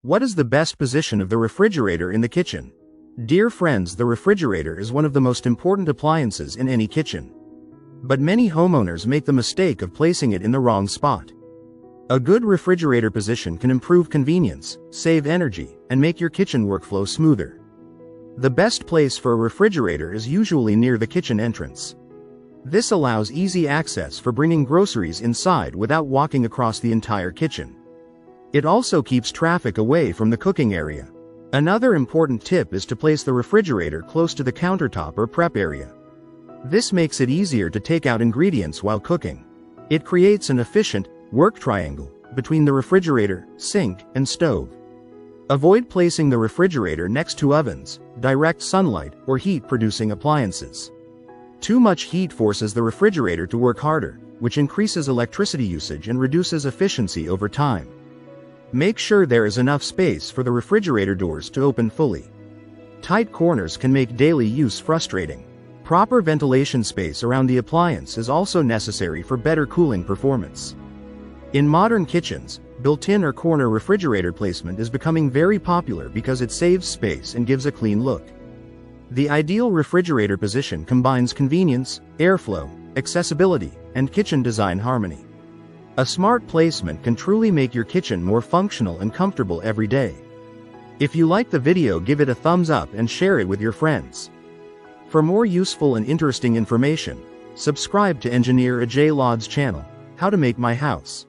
What is the best position of the refrigerator in the kitchen? Dear friends, the refrigerator is one of the most important appliances in any kitchen. But many homeowners make the mistake of placing it in the wrong spot. A good refrigerator position can improve convenience, save energy, and make your kitchen workflow smoother. The best place for a refrigerator is usually near the kitchen entrance. This allows easy access for bringing groceries inside without walking across the entire kitchen. It also keeps traffic away from the cooking area. Another important tip is to place the refrigerator close to the countertop or prep area. This makes it easier to take out ingredients while cooking. It creates an efficient work triangle between the refrigerator, sink, and stove. Avoid placing the refrigerator next to ovens, direct sunlight, or heat-producing appliances. Too much heat forces the refrigerator to work harder, which increases electricity usage and reduces efficiency over time. Make sure there is enough space for the refrigerator doors to open fully. Tight corners can make daily use frustrating. Proper ventilation space around the appliance is also necessary for better cooling performance. In modern kitchens, built-in or corner refrigerator placement is becoming very popular because it saves space and gives a clean look. The ideal refrigerator position combines convenience, airflow, accessibility, and kitchen design harmony. A smart placement can truly make your kitchen more functional and comfortable every day. If you like the video, give it a thumbs up and share it with your friends. For more useful and interesting information, subscribe to Engineer Ajay Lod's channel, How to Make My House.